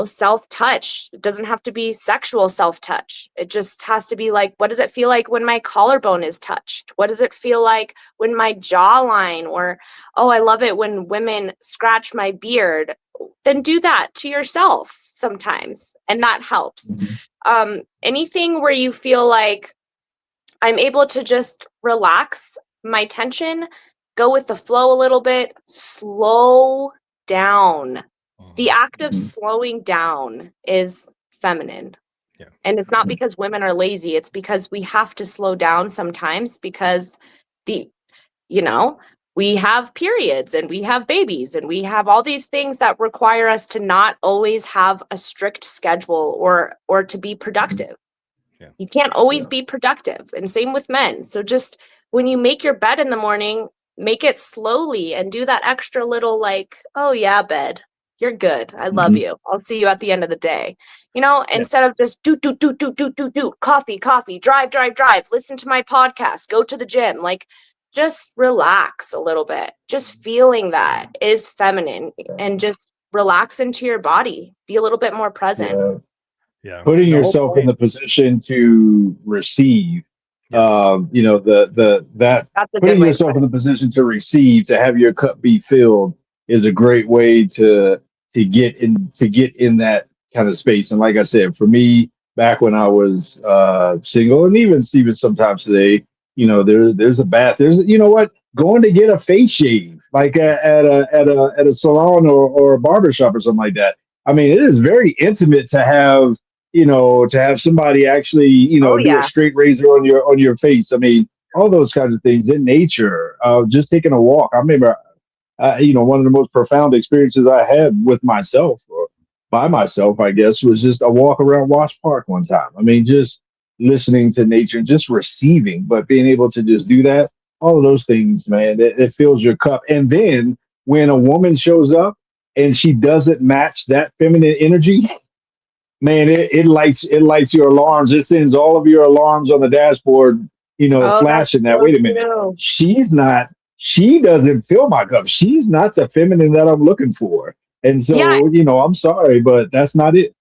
self-touch. It doesn't have to be sexual self-touch. It just has to be like, what does it feel like when my collarbone is touched? What does it feel like when my jawline, or, oh, I love it when women scratch my beard. Then do that to yourself sometimes. And that helps. Anything where you feel like I'm able to just relax my tension, go with the flow a little bit, slow down. The act of slowing down is feminine.
Yeah.
And it's not because women are lazy. It's because we have to slow down sometimes because we have periods and we have babies and we have all these things that require us to not always have a strict schedule or to be productive.
Yeah.
You can't always be productive, and same with men. So just when you make your bed in the morning, make it slowly and do that extra little like, oh yeah, bed, you're good. I love you. I'll see you at the end of the day. Instead of just do, coffee, drive, listen to my podcast, go to the gym, like just relax a little bit. Just feeling that is feminine, and just relax into your body. Be a little bit more present.
Yeah.
Putting yourself in the position to receive,
Yeah.
That's a
putting
good way
yourself in the position to receive, to have your cup be filled, is a great way to get in that kind of space. And like I said, for me, back when I was single, and even sometimes today, there's a bath. Going to get a face shave, like at a salon or a barbershop or something like that. I mean, it is very intimate to have somebody actually, do a straight razor on your face. I mean, all those kinds of things in nature, just taking a walk. I remember, one of the most profound experiences I had with myself, or by myself, I guess, was just a walk around Watch Park one time. I mean, just listening to nature and just receiving, but being able to just do that, all of those things, man, it fills your cup. And then when a woman shows up and she doesn't match that feminine energy, man, it lights your alarms. It sends all of your alarms on the dashboard, flashing that. Wait a minute. She doesn't fill my cup. She's not the feminine that I'm looking for. And so, I'm sorry, but that's not it.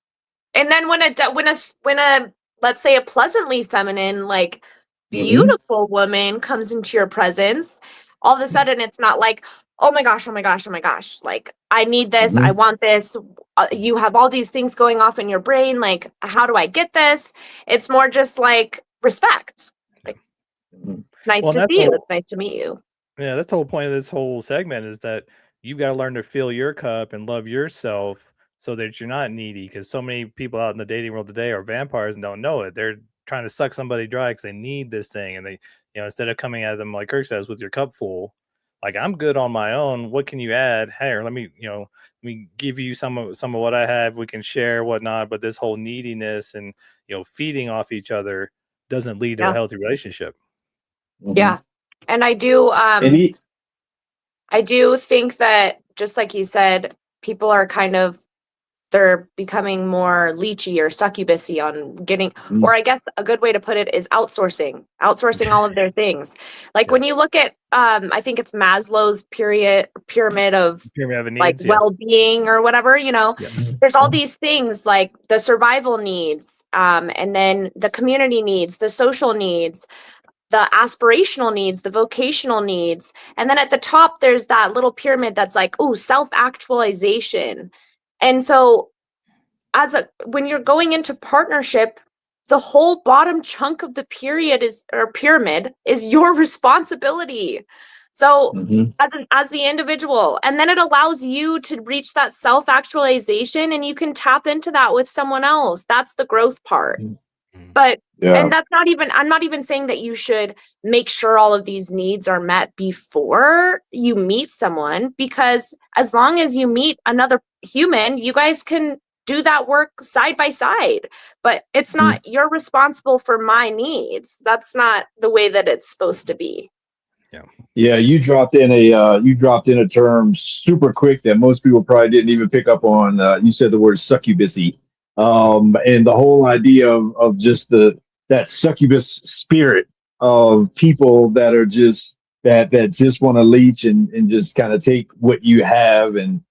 And then when a let's say a pleasantly feminine, like beautiful woman comes into your presence, all of a sudden it's not like, oh my gosh, like I need this, I want this. You have all these things going off in your brain. Like, how do I get this? It's more just like respect. Like, it's nice to see you. It's nice to meet you.
Yeah, that's the whole point of this whole segment, is that you've got to learn to fill your cup and love yourself so that you're not needy. Because so many people out in the dating world today are vampires and don't know it. They're trying to suck somebody dry because they need this thing. And they, instead of coming at them, like Kirk says, with your cup full, like, I'm good on my own. What can you add? Hey, let me give you some of what I have. We can share, whatnot. But this whole neediness and, feeding off each other doesn't lead to a healthy relationship.
Yeah. And I do, I do think that, just like you said, people are they're becoming more leechy or succubusy on getting, or I guess a good way to put it is outsourcing all of their things. Like when you look at, I think it's Maslow's pyramid of needs, like well-being or whatever, there's all these things like the survival needs, and then the community needs, the social needs, the aspirational needs, the vocational needs. And then at the top, there's that little pyramid that's like, oh, self-actualization. And so when you're going into partnership, the whole bottom chunk of the pyramid is your responsibility. So as the individual, and then it allows you to reach that self-actualization, and you can tap into that with someone else. That's the growth part. But and that's not even, I'm not even saying that you should make sure all of these needs are met before you meet someone, because as long as you meet another human, you guys can do that work side by side. But it's not, you're responsible for my needs. That's not the way that it's supposed to be.
Yeah, you dropped in a term super quick that most people probably didn't even pick up on. You said the word succubusy. And the whole idea of just that succubus spirit of people that are just that just want to leech and just kind of take what you have and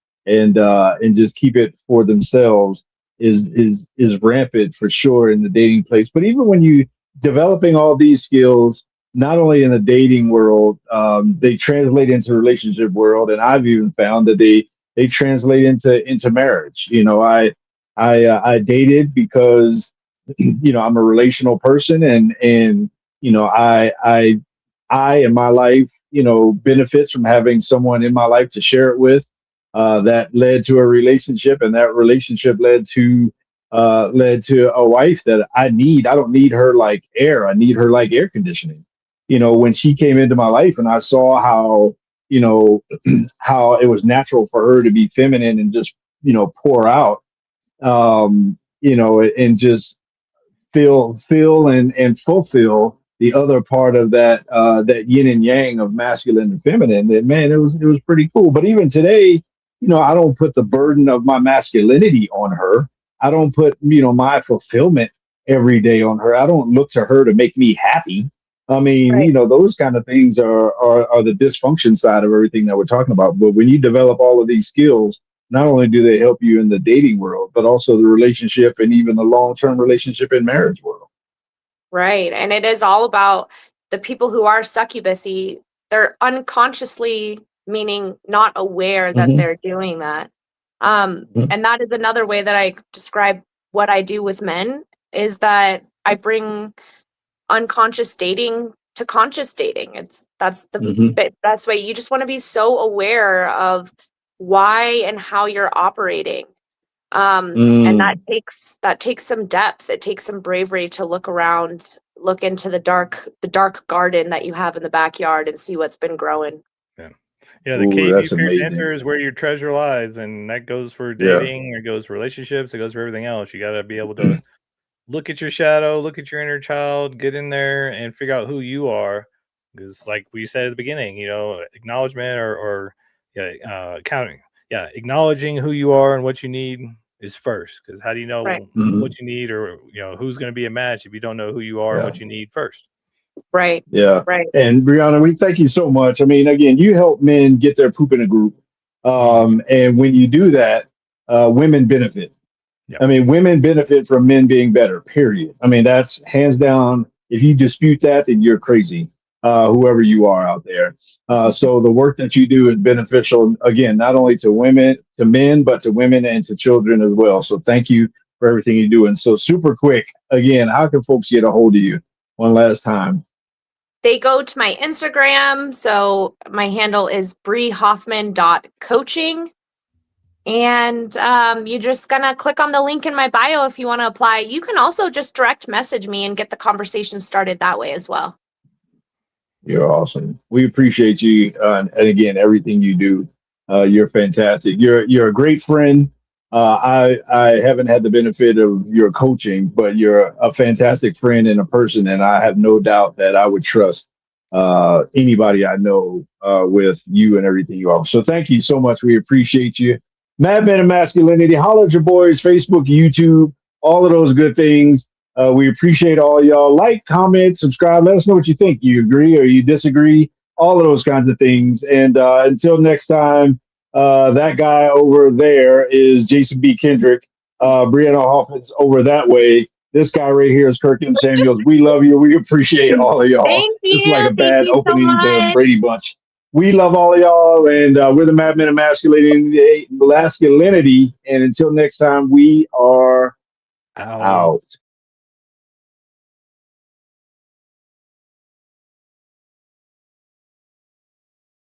just keep it for themselves is rampant for sure in the dating place. But even when you developing all these skills, not only in the dating world, they translate into the relationship world, and I've even found that they translate into marriage. I dated because, I'm a relational person, and I in my life benefits from having someone in my life to share it with. That led to a relationship, and that relationship led to a wife that I need. I don't need her like air. I need her like air conditioning. When she came into my life and I saw how, how it was natural for her to be feminine and just, pour out, and just feel and fulfill the other part of that yin and yang of masculine and feminine. And man, it was pretty cool. But even today, I don't put the burden of my masculinity on her. I don't put my fulfillment every day on her. I don't look to her to make me happy. I mean,
Right.
those kind of things are the dysfunction side of everything that we're talking about. But when you develop all of these skills, not only do they help you in the dating world, but also the relationship and even the long-term relationship and marriage world.
Right. And it is all about the people who are succubusy. They're unconsciously, meaning not aware that
Mhm.
they're doing that. And that is another way that I describe what I do with men, is that I bring unconscious dating to conscious dating. That's the
Mhm.
best way. You just want to be so aware of why and how you're operating. And
Mm.
that takes some depth. It takes some bravery to look around, look into the dark garden that you have in the backyard and see what's been growing.
Yeah. Yeah, the
Ooh,
cave
that's
you fear to
amazing.
enter is where your treasure lies, and that goes for
Yeah.
dating, it goes for relationships, it goes for everything else. You gotta be able to look at your shadow, look at your inner child, get in there and figure out who you are. Because, like we said at the beginning, acknowledgement or yeah, counting, yeah, acknowledging who you are and what you need is first. Because how do you
Right.
know
Mhm.
what you need, or who's going to be a match if you don't know who you are and
Yeah.
what you need first?
Right.
Yeah.
Right.
And Brianna, we thank you so much. I mean, again, you help men get their poop in a group.
Hmm.
And when you do that, women benefit.
Yeah.
I mean, women benefit from men being better, period. I mean, that's hands down. If you dispute that, then you're crazy, whoever you are out there. So the work that you do is beneficial, again, not only to women, to men, but to women and to children as well. So thank you for everything you do. And so super quick, again, how can folks get a hold of you one last time?
They go to my Instagram. So my handle is briehoffman.coaching. And you're just gonna click on the link in my bio if you want to apply. You can also just direct message me and get the conversation started that way as well.
You're awesome. We appreciate you, and again, everything you do. You're fantastic. You're a great friend. I haven't had the benefit of your coaching, but you're a fantastic friend and a person, and I have no doubt that I would trust anybody I know with you and everything you offer. So thank you so much. We appreciate you. Mad Men of Masculinity. Holler at your boys, Facebook, YouTube, all of those good things. We appreciate all y'all. Like, comment, subscribe. Let us know what you think. You agree or you disagree. All of those kinds of things. And until next time, that guy over there is Jason B. Kendrick. Brianna Hoffman's over that way. This guy right here is Kirk M. Samuels. We love you. We appreciate all of y'all.
Thank
This is like
you.
a
Thank
bad
you so
opening to
much.
Brady Bunch. We love all of y'all, and we're the Mad Men of Masculinity. And until next time, we are
Out.
out.